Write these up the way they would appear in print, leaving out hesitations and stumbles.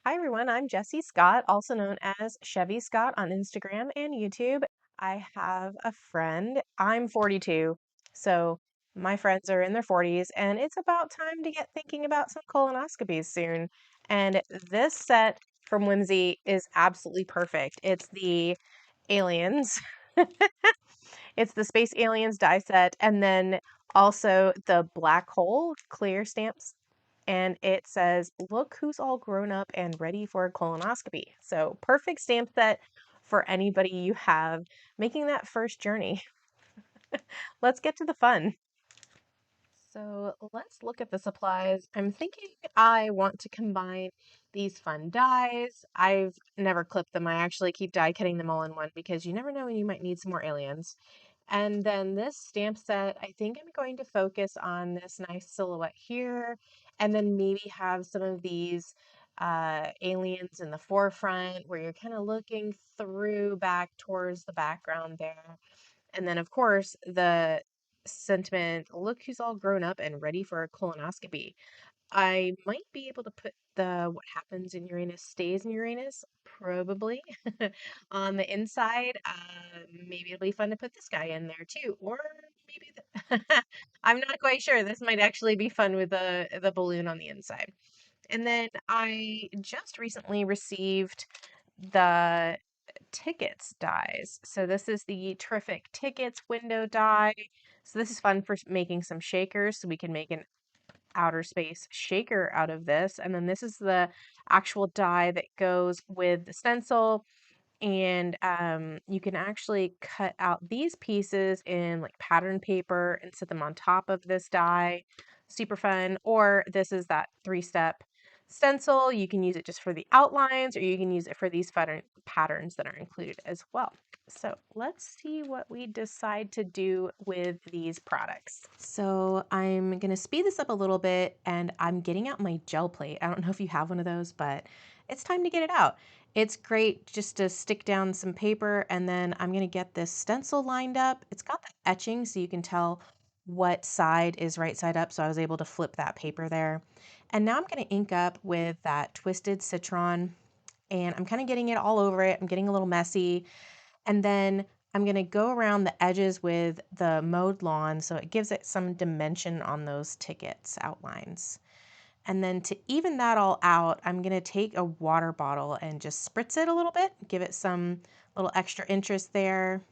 Hi everyone, I'm Jessie Scott, also known as Chevy Scott on Instagram and YouTube. I have a friend. I'm 42, so my friends are in their 40s, and it's about time to get thinking about some colonoscopies soon. And this set from Whimsy is absolutely perfect. It's the aliens. It's the Space Aliens die set, and then also the black hole clear stamps. And it says, "Look who's all grown up and ready for a colonoscopy." So, perfect stamp set for anybody you have making that first journey. Let's get to the fun. So, let's look at the supplies. I'm thinking I want to combine these fun dies. I've never clipped them. I actually keep die cutting them all in one because you never know when you might need some more aliens. And then this stamp set, I think I'm going to focus on this nice silhouette here, and then maybe have some of these aliens in the forefront where you're kind of looking through back towards the background there. And then, of course, the sentiment, "Look who's all grown up and ready for a colonoscopy." I might be able to put the "What happens in Uranus stays in Uranus," probably, on the inside. Maybe it'll be fun to put this guy in there too, or maybe I'm not quite sure. This might actually be fun with the balloon on the inside. And then I just recently received the tickets dies. So this is the Terrific Tickets window die. So this is fun for making some shakers. So we can make an outer space shaker out of this. And then this is the actual die that goes with the stencil. And you can actually cut out these pieces in like pattern paper and set them on top of this die. Super fun. Or this is that 3-step stencil. You can use it just for the outlines, or you can use it for these patterns that are included as well. So let's see what we decide to do with these products. So I'm going to speed this up a little bit, and I'm getting out my gel plate. I don't know if you have one of those, but it's time to get it out. It's great just to stick down some paper, and then I'm going to get this stencil lined up. It's got the etching so you can tell what side is right side up, so I was able to flip that paper there. And now I'm going to ink up with that Twisted Citron, and I'm kind of getting it all over it. I'm getting a little messy. And then I'm going to go around the edges with the mowed lawn so it gives it some dimension on those tickets outlines. And then to even that all out, I'm going to take a water bottle and just spritz it a little bit, give it some little extra interest there.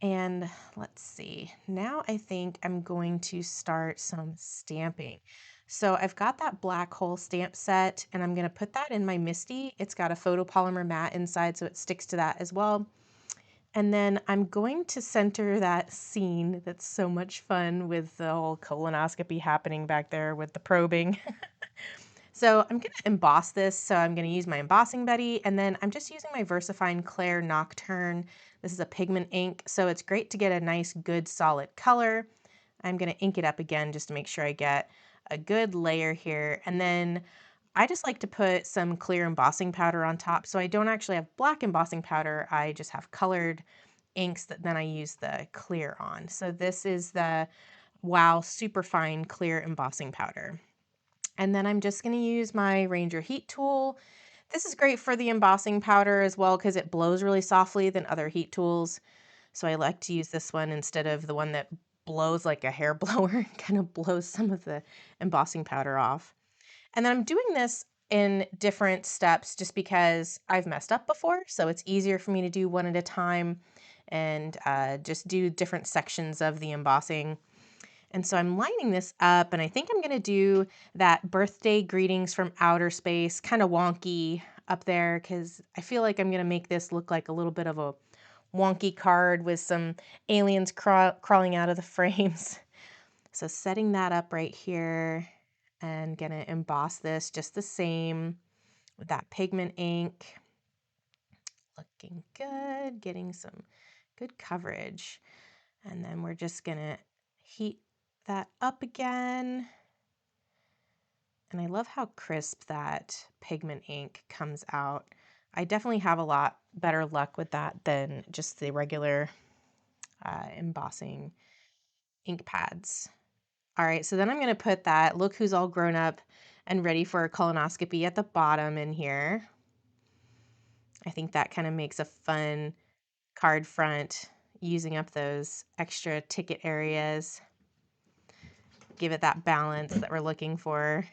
And let's see, now I think I'm going to start some stamping. So I've got that black hole stamp set, and I'm going to put that in my Misty. It's got a photopolymer mat inside, so it sticks to that as well. And then I'm going to center that scene that's so much fun with the whole colonoscopy happening back there with the probing. So I'm going to emboss this. So I'm going to use my embossing buddy, and then I'm just using my VersaFine Claire Nocturne. This is a pigment ink, so it's great to get a nice, good, solid color. I'm going to ink it up again just to make sure I get a good layer here. And then I just like to put some clear embossing powder on top. So I don't actually have black embossing powder. I just have colored inks that then I use the clear on. So this is the Wow Superfine Clear Embossing Powder. And then I'm just going to use my Ranger heat tool. This is great for the embossing powder as well because it blows really softly than other heat tools. So I like to use this one instead of the one that blows like a hair blower and kind of blows some of the embossing powder off. And then I'm doing this in different steps just because I've messed up before. So it's easier for me to do one at a time and just do different sections of the embossing. And so I'm lining this up, and I think I'm going to do that birthday greetings from outer space, kind of wonky up there, because I feel like I'm going to make this look like a little bit of a wonky card with some aliens crawling out of the frames. So setting that up right here, and going to emboss this just the same with that pigment ink. Looking good, getting some good coverage. And then we're just going to heat that up again. And I love how crisp that pigment ink comes out. I definitely have a lot better luck with that than just the regular embossing ink pads. All right, so then I'm going to put that "Look who's all grown up and ready for a colonoscopy at the bottom in here. I think that kind of makes a fun card front, using up those extra ticket areas. Give it that balance that we're looking for.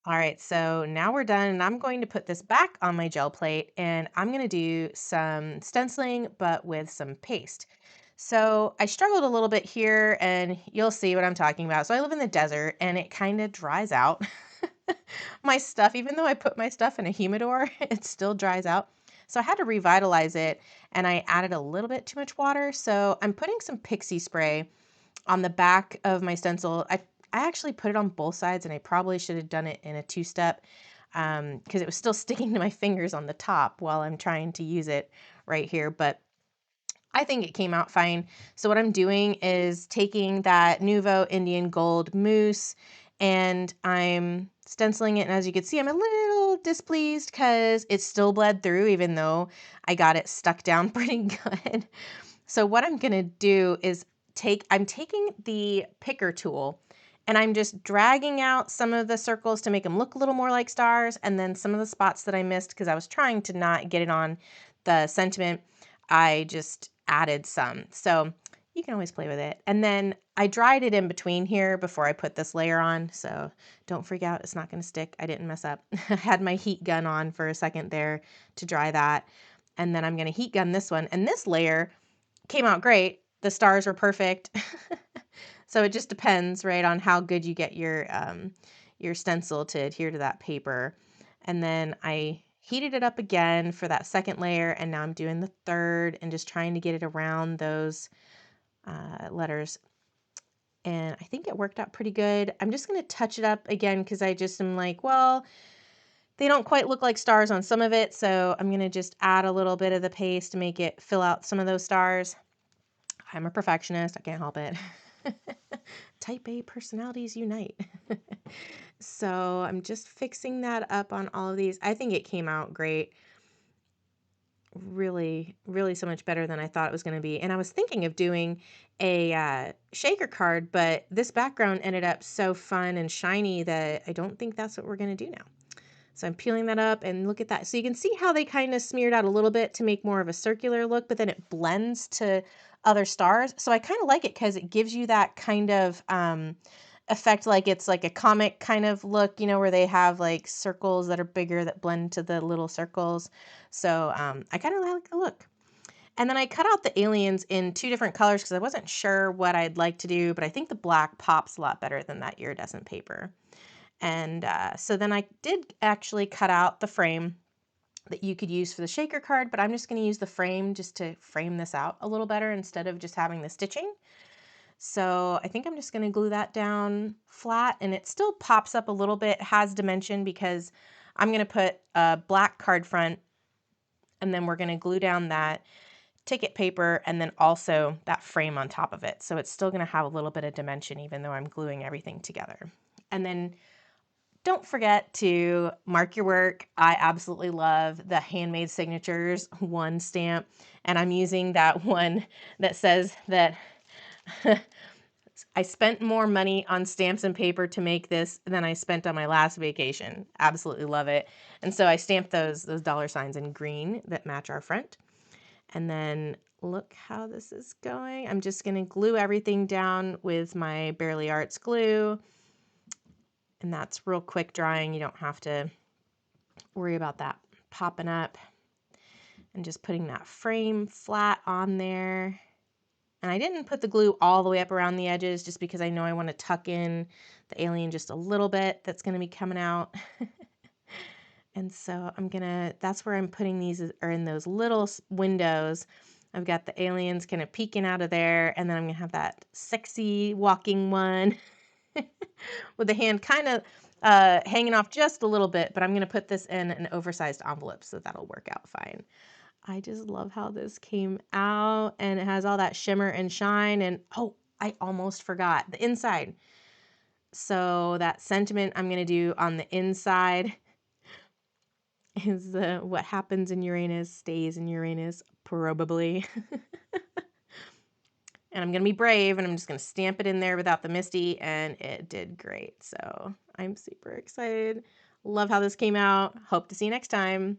All right, so now we're done, and I'm going to put this back on my gel plate, and I'm going to do some stenciling, but with some paste. So I struggled a little bit here, and you'll see what I'm talking about. So I live in the desert, and it kind of dries out. My stuff, even though I put my stuff in a humidor, it still dries out. So I had to revitalize it, and I added a little bit too much water. So I'm putting some pixie spray on the back of my stencil. I actually put it on both sides, and I probably should have done it in a two-step because it was still sticking to my fingers on the top while I'm trying to use it right here. But I think it came out fine. So what I'm doing is taking that Nuvo Indian Gold mousse, and I'm stenciling it. And as you can see, I'm a little displeased because it still bled through, even though I got it stuck down pretty good. So what I'm going to do is I'm taking the picker tool, and I'm just dragging out some of the circles to make them look a little more like stars, and then some of the spots that I missed because I was trying to not get it on the sentiment, I just added some. So you can always play with it. And then I dried it in between here before I put this layer on, so don't freak out, it's not going to stick. I didn't mess up. I had my heat gun on for a second there to dry that, and then I'm going to heat gun this one, and this layer came out great. The stars were perfect. So it just depends, right, on how good you get your stencil to adhere to that paper. And then I heated it up again for that second layer, and now I'm doing the third and just trying to get it around those letters. And I think it worked out pretty good. I'm just going to touch it up again because I just am like, well, they don't quite look like stars on some of it, so I'm going to just add a little bit of the paste to make it fill out some of those stars. I'm a perfectionist. I can't help it. Type A personalities unite. So I'm just fixing that up on all of these. I think it came out great. Really, really so much better than I thought it was going to be. And I was thinking of doing a shaker card, but this background ended up so fun and shiny that I don't think that's what we're going to do now. So I'm peeling that up, and look at that. So you can see how they kind of smeared out a little bit to make more of a circular look, but then it blends to other stars. So I kind of like it because it gives you that kind of effect, like it's like a comic kind of look, you know, where they have like circles that are bigger that blend to the little circles. So I kind of like the look. And then I cut out the aliens in two different colors because I wasn't sure what I'd like to do, but I think the black pops a lot better than that iridescent paper. And so then I did actually cut out the frame that you could use for the shaker card, but I'm just going to use the frame just to frame this out a little better instead of just having the stitching. So I think I'm just going to glue that down flat, and it still pops up a little bit, has dimension, because I'm going to put a black card front, and then we're going to glue down that ticket paper and then also that frame on top of it. So it's still going to have a little bit of dimension even though I'm gluing everything together. And then don't forget to mark your work. I absolutely love the handmade signatures one stamp, and I'm using that one that says that I spent more money on stamps and paper to make this than I spent on my last vacation. Absolutely love it. And so I stamped those dollar signs in green that match our front. And then look how this is going. I'm just going to glue everything down with my Barely Arts glue. And that's real quick drying. You don't have to worry about that popping up. And just putting that frame flat on there. And I didn't put the glue all the way up around the edges just because I know I want to tuck in the alien just a little bit that's going to be coming out. And so that's where I'm putting these, are in those little windows. I've got the aliens kind of peeking out of there, and then I'm going to have that sexy walking one with the hand kind of hanging off just a little bit, but I'm going to put this in an oversized envelope, so that'll work out fine. I just love how this came out, and it has all that shimmer and shine, and oh, I almost forgot the inside. So that sentiment I'm going to do on the inside is what happens in Uranus stays in Uranus, probably. And I'm going to be brave and I'm just going to stamp it in there without the Misty, and it did great. So I'm super excited. Love how this came out. Hope to see you next time.